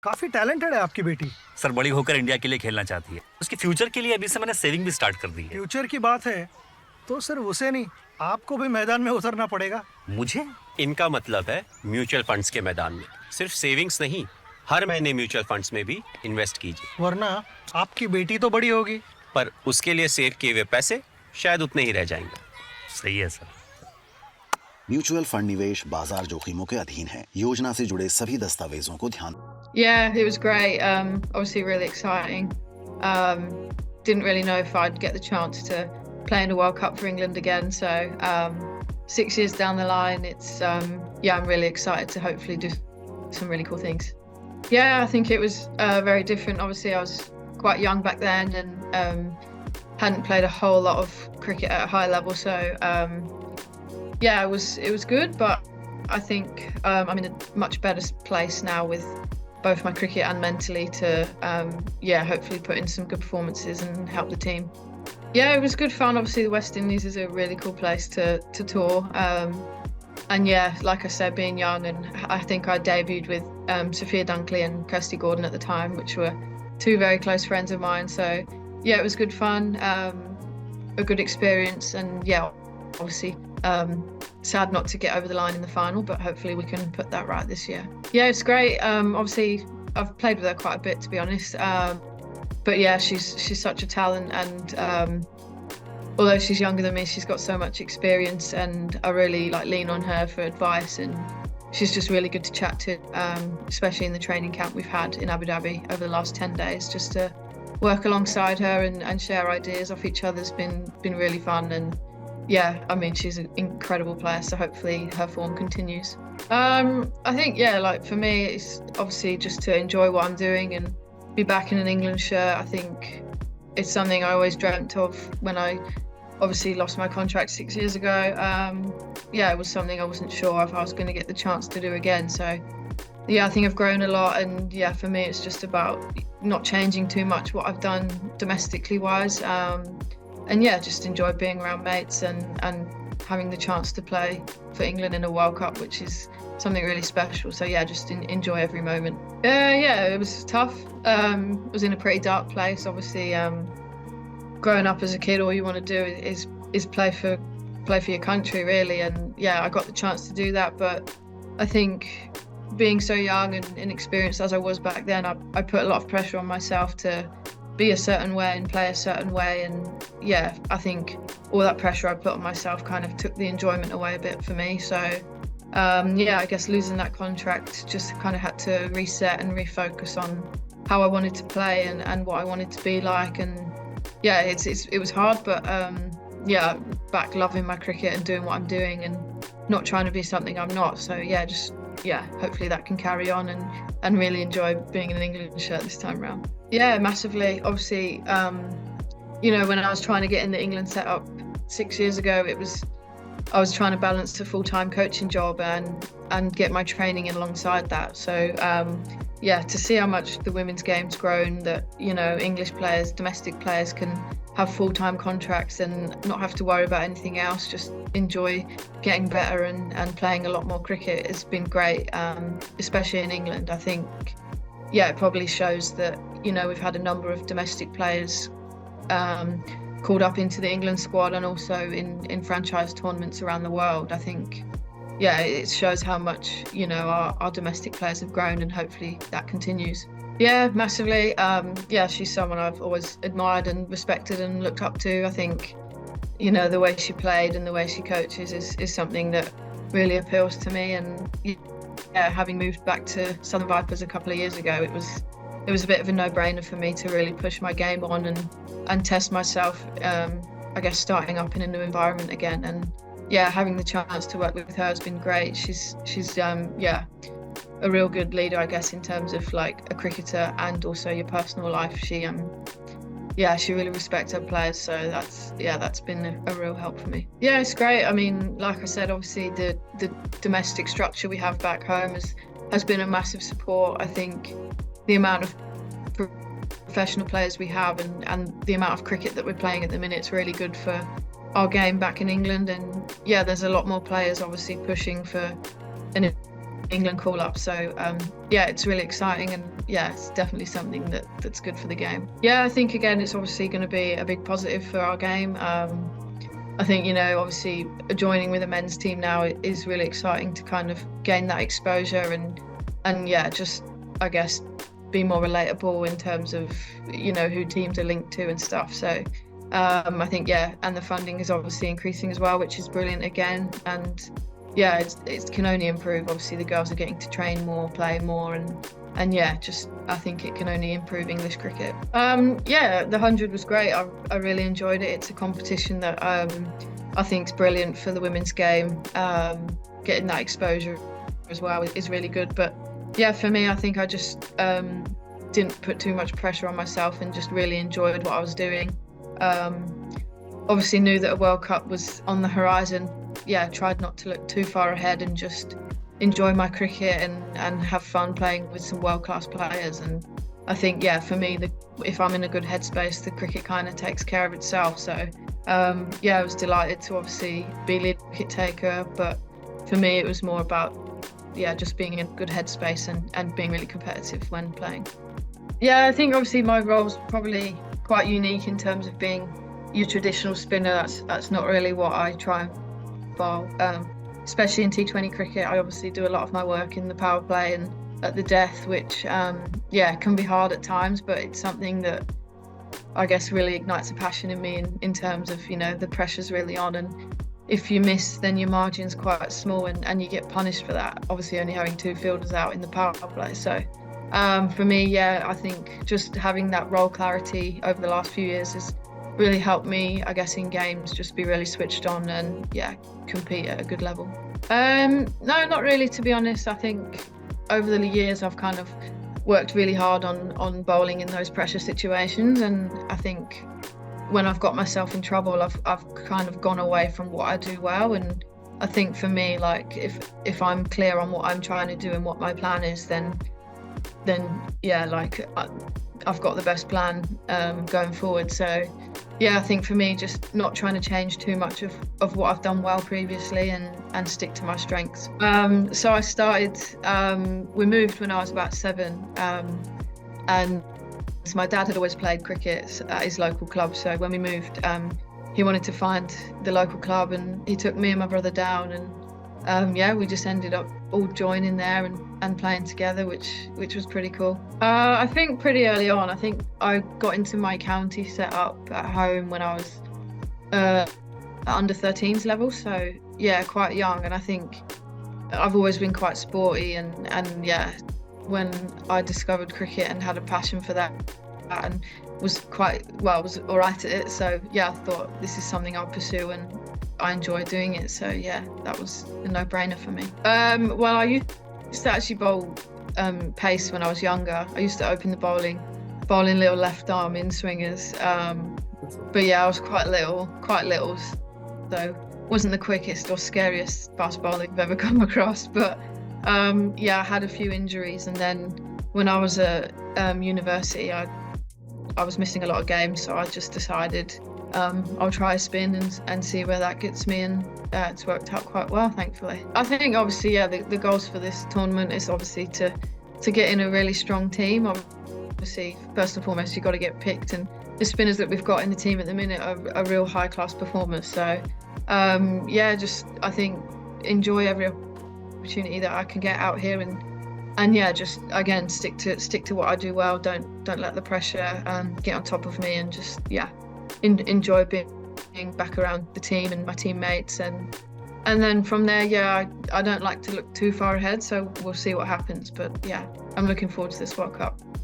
काफी टैलेंटेड है आपकी बेटी। सर बड़ी होकर इंडिया के लिए खेलना चाहती है। उसके फ्यूचर के लिए अभी से मैंने सेविंग भी स्टार्ट कर दी है। फ्यूचर की बात है तो सिर्फ उसे नहीं, आपको भी मैदान में उतरना पड़ेगा। मुझे? इनका मतलब है म्यूचुअल फंड्स के मैदान में सिर्फ सेविंग्स नहीं, हर महीने म्यूचुअल फंड्स में भी इन्वेस्ट कीजिए। वरना आपकी बेटी तो बड़ी होगी, पर उसके लिए सेव किए हुए पैसे शायद उतने ही रह जाएंगे। सही है सर। म्यूचुअल फंड निवेश बाजार जोखिमों के अधीन है। योजना से जुड़े सभी दस्तावेजों को ध्यान। Yeah, it was great. Obviously really exciting. Didn't really know if I'd get the chance to play in a World Cup for England again. So 6 years down the line, it's I'm really excited to hopefully do some really cool things. Yeah, I think it was very different. Obviously, I was quite young back then and hadn't played a whole lot of cricket at a high level. So it was good, but I think I'm in a much better place now with both my cricket and mentally to hopefully put in some good performances and help the team. Yeah, it was good fun. Obviously the West Indies is a really cool place to tour, and yeah, like I said, being young, and I think I debuted with Sophie Ecclestone and Kirsty Gordon at the time, which were two very close friends of mine. So yeah, it was good fun, a good experience, and yeah, obviously sad not to get over the line in the final, but hopefully we can put that right this year. Yeah, it's great. Obviously I've played with her quite a bit, to be honest, but yeah, she's such a talent, and although she's younger than me, she's got so much experience, and I really lean on her for advice, and she's just really good to chat to, especially in the training camp we've had in Abu Dhabi over the last 10 days. Just to work alongside her and share ideas off each other's been really fun. And yeah, I mean, she's an incredible player, so hopefully her form continues. I think, for me, it's obviously just to enjoy what I'm doing and be back in an England shirt. I think it's something I always dreamt of when I obviously lost my contract 6 years ago. It was something I wasn't sure if I was going to get the chance to do again. So yeah, I think I've grown a lot, and yeah, for me, it's just about not changing too much what I've done domestically wise. And yeah, just enjoy being around mates and having the chance to play for England in a World Cup, which is something really special. So yeah, just enjoy every moment. It was tough. I was in a pretty dark place. Obviously, growing up as a kid, all you want to do is play for your country, really. And yeah, I got the chance to do that. But I think being so young and inexperienced as I was back then, I put a lot of pressure on myself to be a certain way and play a certain way, and yeah, I think all that pressure I put on myself kind of took the enjoyment away a bit for me. So I guess losing that contract just kind of had to reset and refocus on how I wanted to play and what I wanted to be like. And yeah, it was hard, but back loving my cricket and doing what I'm doing and not trying to be something I'm not. So hopefully that can carry on and really enjoy being in an England shirt this time around. Yeah, massively. Obviously, when I was trying to get in the England setup 6 years ago, I was trying to balance a full-time coaching job and get my training in alongside that. So to see how much the women's game's grown, that English players, domestic players can have full-time contracts and not have to worry about anything else, just enjoy getting better and playing a lot more cricket, has been great, especially in England. I think it probably shows that we've had a number of domestic players called up into the England squad and also in franchise tournaments around the world. I think it shows how much our domestic players have grown, and hopefully that continues. Yeah, massively. She's someone I've always admired and respected and looked up to. I think the way she played and the way she coaches is something that really appeals to me. And having moved back to Southern Vipers a couple of years ago, it was a bit of a no-brainer for me to really push my game on and test myself, I guess, starting up in a new environment again. And having the chance to work with her has been great. She's a real good leader, I guess, in terms of like a cricketer and also your personal life. She really respects her players, so that's been a real help for me. Yeah, it's great. I mean, like I said, obviously the domestic structure we have back home has been a massive support. I think the amount of professional players we have and the amount of cricket that we're playing at the minute is really good for our game back in England. And there's a lot more players obviously pushing for an England call up. So yeah, it's really exciting, and yeah, it's definitely something that's good for the game. Yeah, I think again, it's obviously going to be a big positive for our game. I think, obviously joining with a men's team now is really exciting to kind of gain that exposure and yeah, just I guess be more relatable in terms of who teams are linked to and stuff. So I think and the funding is obviously increasing as well, which is brilliant again. And yeah, it can only improve. Obviously the girls are getting to train more, play more, and yeah, just I think it can only improve English cricket. Yeah, the 100 was great. I really enjoyed it. It's a competition that I think is brilliant for the women's game. Getting that exposure as well is really good. But yeah, for me, I think I just didn't put too much pressure on myself and just really enjoyed what I was doing. Obviously knew that a World Cup was on the horizon. Yeah, tried not to look too far ahead and just enjoy my cricket and have fun playing with some world-class players. And I think, yeah, for me, if I'm in a good headspace, the cricket kind of takes care of itself. So yeah, I was delighted to obviously be lead wicket taker, but for me it was more about just being in a good headspace and being really competitive when playing. Yeah, I think obviously my role's probably quite unique in terms of being your traditional spinner. That's not really what I try and bowl. Especially in T20 cricket, I obviously do a lot of my work in the power play and at the death, which can be hard at times, but it's something that I guess really ignites a passion in me in terms of the pressure's really on, and if you miss then your margin's quite small and you get punished for that, obviously only having 2 fielders out in the power play. So for me, I think just having that role clarity over the last few years has really helped me, I guess, in games, just be really switched on and compete at a good level. No, not really, to be honest. I think over the years I've kind of worked really hard on bowling in those pressure situations, and I think when I've got myself in trouble, I've kind of gone away from what I do well. And I think for me, like if I'm clear on what I'm trying to do and what my plan is, then I've got the best plan going forward. So yeah, I think for me, just not trying to change too much of what I've done well previously and stick to my strengths. So I started, we moved when I was about 7, and so my dad had always played cricket at his local club. So when we moved, he wanted to find the local club, and he took me and my brother down, and we just ended up all joining there and playing together, which was pretty cool. I think pretty early on, I think I got into my county set up at home when I was at under 13s level, so yeah, quite young. And I think I've always been quite sporty, and when I discovered cricket and had a passion for that and was all right at it, so yeah, I thought this is something I'll pursue, and I enjoy doing it. So yeah, that was a no-brainer for me. Well, I used to actually bowl pace when I was younger. I used to open the bowling little left arm in swingers, but yeah, I was quite little, so wasn't the quickest or scariest fast bowler I've ever come across. But I had a few injuries, and then when I was at university, I was missing a lot of games, so I just decided I'll try a spin and see where that gets me, and it's worked out quite well, thankfully. I think obviously, the goals for this tournament is obviously to get in a really strong team. Obviously, first and foremost, you've got to get picked, and the spinners that we've got in the team at the minute are real high-class performers. So just I think enjoy every opportunity that I can get out here, and just again stick to what I do well. Don't let the pressure get on top of me, and just enjoy being back around the team and my teammates, and then from there, I don't like to look too far ahead, so we'll see what happens. But I'm looking forward to this World Cup.